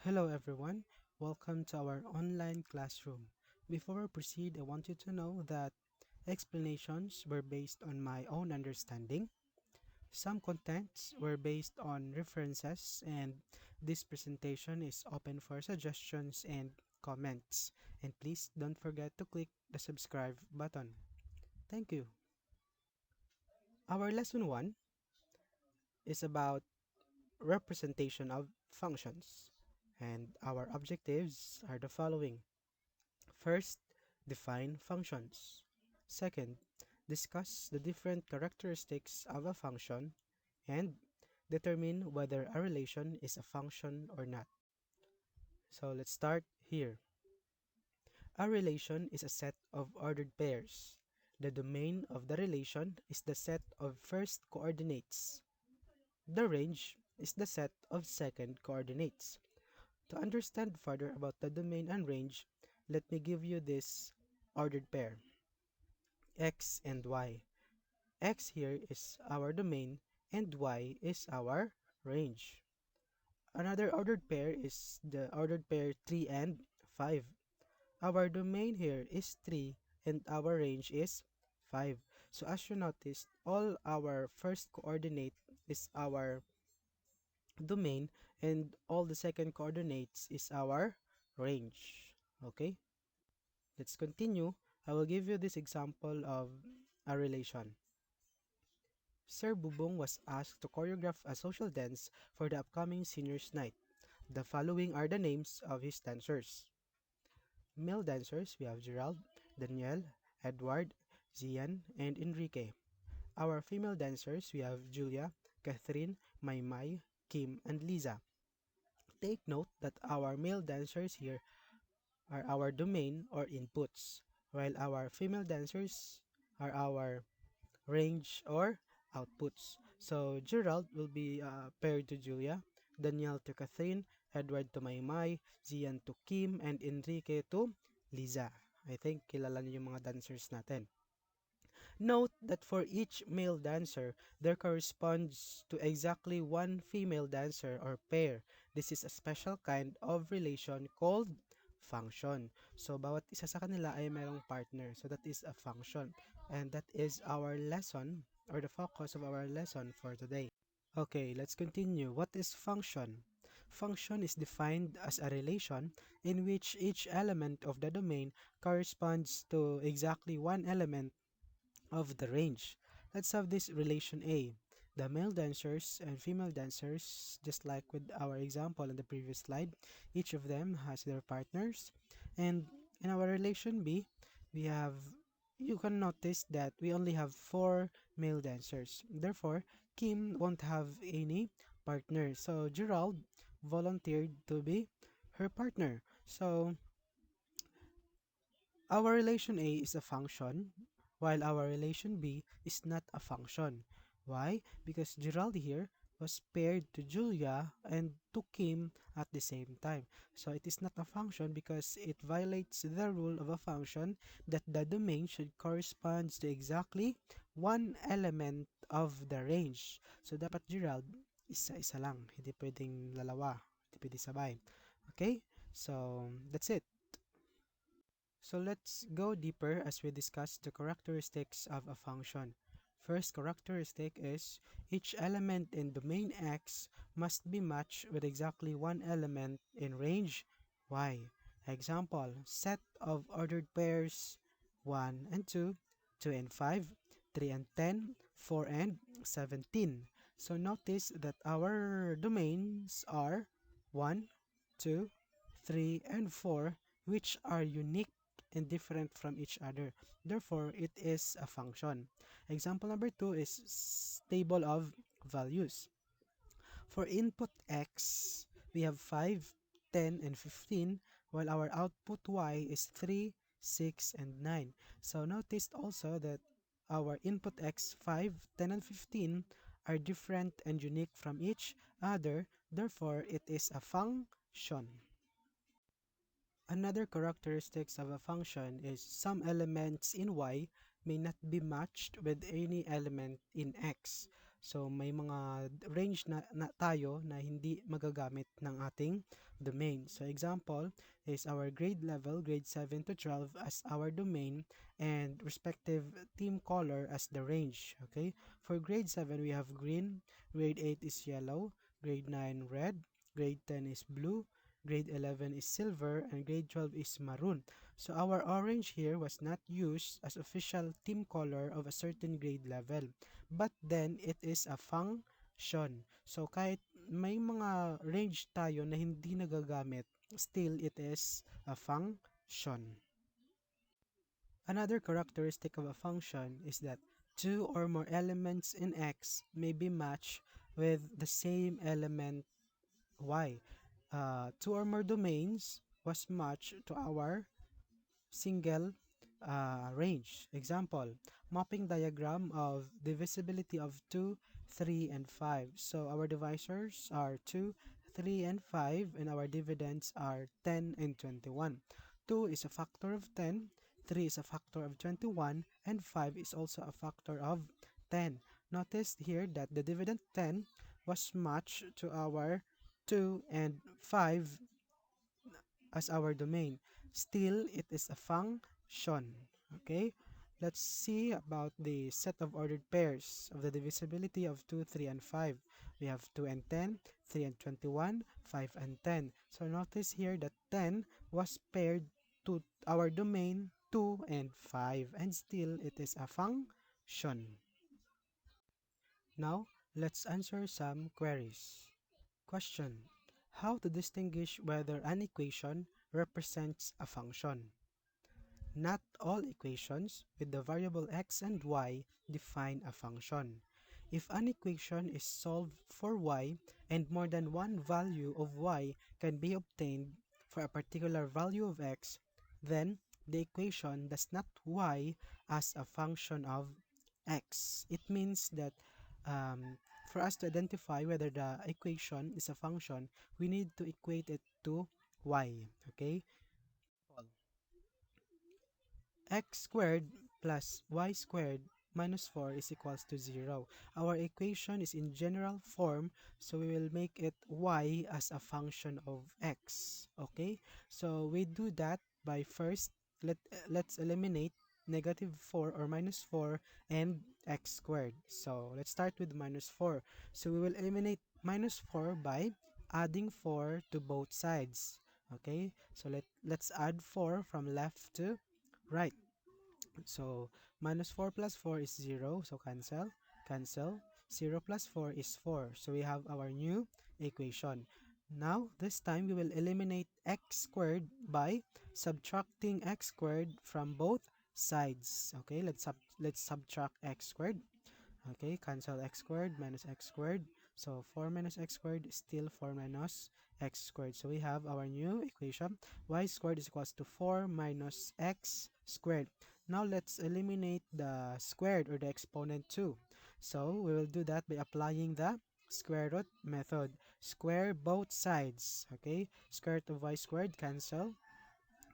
Hello everyone, welcome to our online classroom. Before we proceed, I want you to know that explanations were based on my own understanding. Some contents were based on references, and this presentation is open for suggestions and comments. And please don't forget to click the subscribe button. Thank you. Our lesson 1 is about representation of functions, and our objectives are the following. First, define functions. Second, discuss the different characteristics of a function and determine whether a relation is a function or not. So let's start here. A relation is a set of ordered pairs. The domain of the relation is the set of first coordinates. The range is the set of second coordinates. To understand further about the domain and range, let me give you this ordered pair. X and Y. X here is our domain and Y is our range. Another ordered pair is the ordered pair 3 and 5. Our domain here is 3 and our range is 5. So as you noticed, all our first coordinate is our domain and all the second coordinates is our range. Okay, let's continue. I will give you this example of a relation. Sir Bubong was asked to choreograph a social dance for the upcoming seniors' night. The following are the names of his dancers. Male dancers, we have Gerald, Danielle, Edward, Zian, and Enrique. Our female dancers, we have Julia, Catherine, Maymay, Kim, and Lisa. Take note that our male dancers here are our domain or inputs, while our female dancers are our range or outputs. So Gerald will be paired to Julia, Danielle to Catherine, Edward to Maymay, Zian to Kim, and Enrique to Liza. I think kilala niyo yung mga dancers natin. Note that for each male dancer, there corresponds to exactly one female dancer or pair. This is a special kind of relation called function. So, bawat isa sa kanila ay mayroong partner. So, that is a function. And that is our lesson or the focus of our lesson for today. Okay, let's continue. What is function? Function is defined as a relation in which each element of the domain corresponds to exactly one element of the range. Let's have this relation A. The male dancers and female dancers, just like with our example in the previous slide, each of them has their partners. And in our relation B, we have, you can notice that we only have 4 male dancers. Therefore, Kim won't have any partner. So Gerald volunteered to be her partner. So our relation A is a function, while our relation B is not a function. Why? Because Gerald here was paired to Julia and to Kim at the same time. So it is not a function because it violates the rule of a function that the domain should correspond to exactly one element of the range. So dapat Gerald, isa-isa lang. Hindi pwedeng dalawa. Hindi pwede sabay. Okay? So that's it. So let's go deeper as we discuss the characteristics of a function. First characteristic is each element in domain X must be matched with exactly one element in range Y. Example, set of ordered pairs 1 and 2, 2 and 5, 3 and 10, 4 and 17. So notice that our domains are 1, 2, 3, and 4, which are unique and different from each other. Therefore, it is a function. Example number 2 is table of values. For input x, we have 5, 10, and 15, while our output y is 3, 6, and 9. So notice also that our input x, 5, 10, and 15 are different and unique from each other. Therefore, it is a function. Another characteristics of a function is some elements in y may not be matched with any element in x. So may mga range na tayo na hindi magagamit ng ating domain. So example is our grade level, grade 7 to 12 as our domain and respective team color as the range. Okay? For grade 7 we have green, grade 8 is yellow, grade 9 red, grade 10 is blue, grade 11 is silver, and grade 12 is maroon. So our orange here was not used as official team color of a certain grade level. But then, it is a function. So kahit may mga range tayo na hindi nagagamit, still it is a function. Another characteristic of a function is that two or more elements in X may be matched with the same element Y. Two or more domains was matched to our single range. Example, mapping diagram of divisibility of 2, 3, and 5. So our divisors are 2, 3, and 5, and our dividends are 10 and 21. 2 is a factor of 10, 3 is a factor of 21, and 5 is also a factor of 10. Notice here that the dividend 10 was matched to our 2 and 5 as our domain. Still, it is a function. Okay? Let's see about the set of ordered pairs of the divisibility of 2, 3, and 5. We have 2 and 10, 3 and 21, 5 and 10. So notice here that 10 was paired to our domain 2 and 5, and still it is a function. Now, let's answer some queries. Question: how to distinguish whether an equation represents a function? Not all equations with the variable x and y define a function. If an equation is solved for y and more than one value of y can be obtained for a particular value of x, then the equation does not y as a function of x. It means that for us to identify whether the equation is a function, we need to equate it to y. Okay? X squared plus y squared minus 4 is equals to 0. Our equation is in general form, so we will make it y as a function of x. Okay? So we do that by first, let's eliminate negative 4 or minus 4 and x squared. So let's start with minus 4. So we will eliminate minus 4 by adding 4 to both sides. Okay? So let's add 4 from left to right. So minus 4 plus 4 is 0. So cancel. Cancel. 0 plus 4 is 4. So we have our new equation. Now, this time we will eliminate x squared by subtracting x squared from both sides. Okay, let's subtract x squared. Okay, cancel x squared minus x squared. So 4 minus x squared is still 4 minus x squared. So we have our new equation. Y squared is equals to 4 minus x squared. Now let's eliminate the squared or the exponent too. So we will do that by applying the square root method. Square both sides. Okay, square root of y squared, cancel.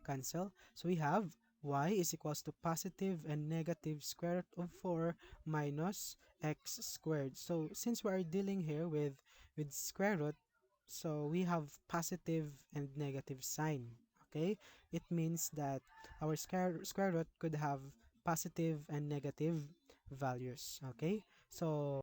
Cancel. So we have y is equals to positive and negative square root of 4 minus x squared. So since we are dealing here with square root, so we have positive and negative sign. Okay, it means that our square root could have positive and negative values. Okay, so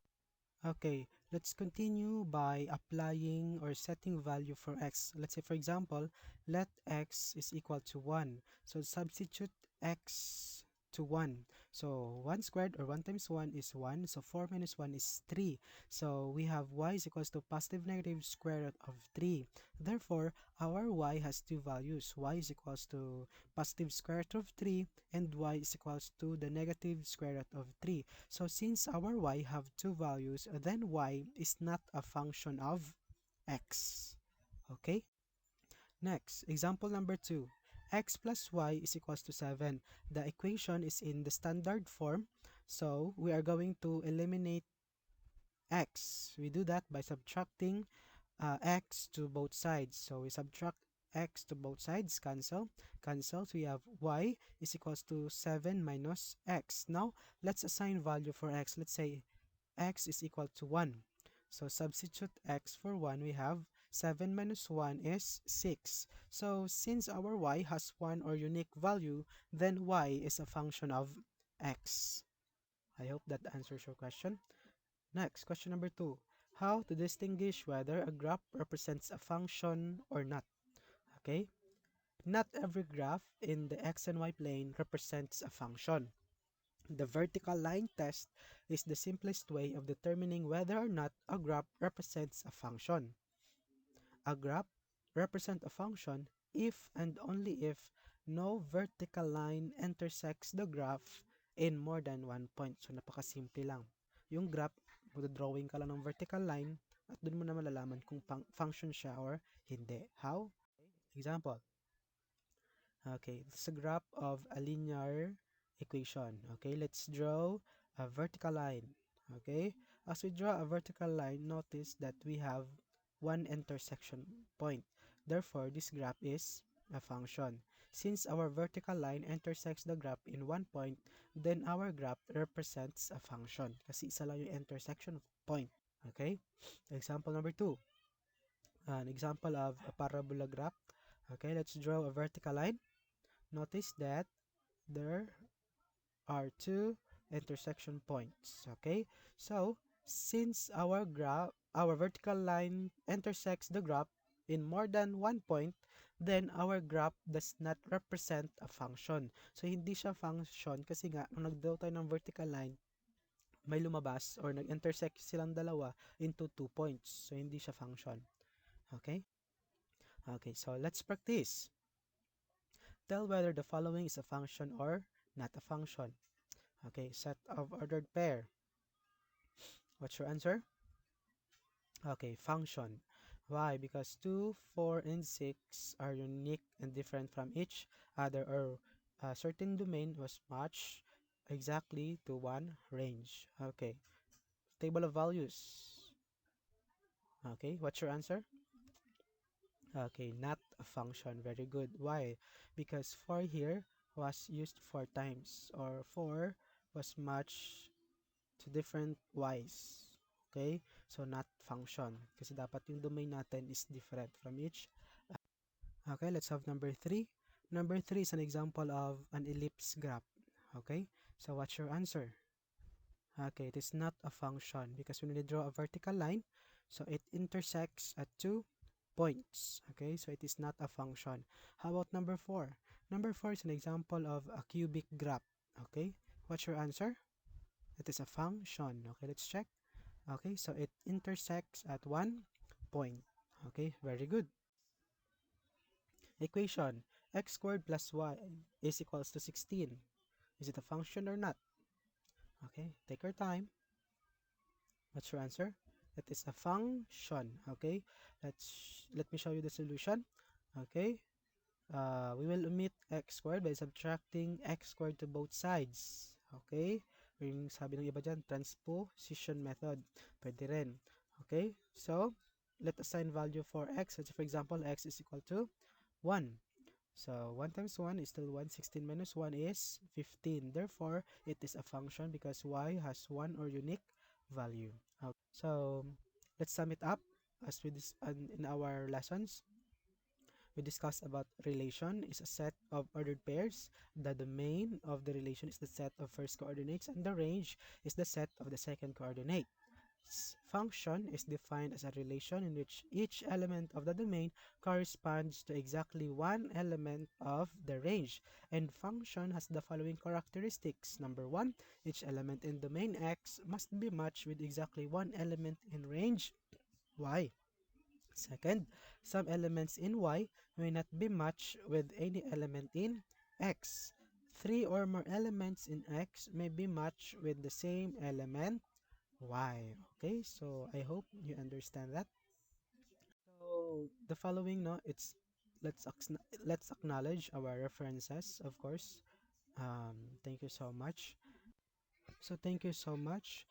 okay, let's continue by applying or setting value for x. Let's say, for example, let x is equal to 1. So substitute x to 1. So 1 squared or 1 times 1 is 1. So 4 minus 1 is 3. So we have y is equals to positive negative square root of 3. Therefore, our y has two values. Y is equals to positive square root of 3 and y is equals to the negative square root of 3. So since our y have two values, then y is not a function of x. Okay? Next, example number 2. X plus y is equals to 7. The equation is in the standard form, so we are going to eliminate x. We do that by subtracting x to both sides. So we subtract x to both sides, cancel, cancel. So we have y is equals to 7 minus x. Now, let's assign value for x. Let's say x is equal to 1. So substitute x for 1, we have 7 minus 1 is 6. So since our y has 1 or unique value, then y is a function of x. I hope that answers your question. Next, question number 2. How to distinguish whether a graph represents a function or not? Okay, not every graph in the x and y plane represents a function. The vertical line test is the simplest way of determining whether or not a graph represents a function. A graph represents a function if and only if no vertical line intersects the graph in more than one point. So, napakasimple lang. Yung graph, magdodrawing ka lang ng vertical line at dun mo na malalaman kung function siya or hindi. How? Example. Okay, this is a graph of a linear equation. Okay, let's draw a vertical line. Okay, as we draw a vertical line, notice that we have one intersection point. Therefore, this graph is a function. Since our vertical line intersects the graph in one point, then our graph represents a function. Kasi isa lang yung intersection point. Okay, example number 2. An example of a parabola graph. Okay, let's draw a vertical line. Notice that there are two intersection points. Okay, so since our vertical line intersects the graph in more than one point, then our graph does not represent a function. So hindi siya function kasi nga nung nagdraw tayo ng vertical line, may lumabas or nag-intersect silang dalawa into 2 points. So hindi siya function. Okay? Okay, so let's practice. Tell whether the following is a function or not a function. Okay, set of ordered pair. What's your answer? Okay, function. Why? Because 2, 4, and 6 are unique and different from each other, or a certain domain was matched exactly to one range. Okay, table of values. Okay, what's your answer? Okay, not a function. Very good. Why? Because 4 here was used 4 times, or 4 was matched to different y's. Okay? So, not function. Kasi dapat yung domain natin is different from each. Okay, let's have number 3. Number 3 is an example of an ellipse graph. Okay? So, what's your answer? Okay, it is not a function because when we draw a vertical line, so it intersects at 2 points. Okay, so it is not a function. How about number 4? Number 4 is an example of a cubic graph. Okay, what's your answer? It is a function. Okay, let's check. Okay, so it intersects at 1 point. Okay, very good. Equation, x squared plus y is equals to 16. Is it a function or not? Okay, take your time. What's your answer? It is a function. Okay, let me show you the solution. Okay, we will omit x squared by subtracting x squared to both sides. Okay, yung sabi ng iba dyan, transposition method. Pwede rin. Okay, so let assign value for x. So for example, x is equal to 1. So 1 times 1 is still 1. 16 minus 1 is 15. Therefore, it is a function because y has one or unique value. Okay. So let's sum it up. As we in our lessons, we discussed about relation is a set of ordered pairs. The domain of the relation is the set of first coordinates, and the range is the set of the second coordinate. Function is defined as a relation in which each element of the domain corresponds to exactly one element of the range. And function has the following characteristics. Number 1, each element in domain X must be matched with exactly one element in range Y. Second, some elements in Y may not be matched with any element in X. 3 or more elements in X may be matched with the same element Y. Okay, so I hope you understand that. So the following, no, it's let's acknowledge our references, of course. Thank you so much. So thank you so much.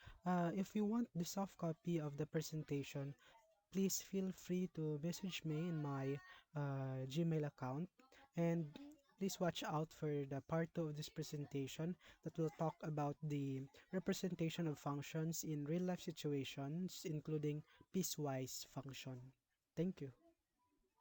If you want the soft copy of the presentation, please feel free to message me in my Gmail account. And Please watch out for the part 2 of this presentation that will talk about the representation of functions in real life situations, including piecewise function. Thank you.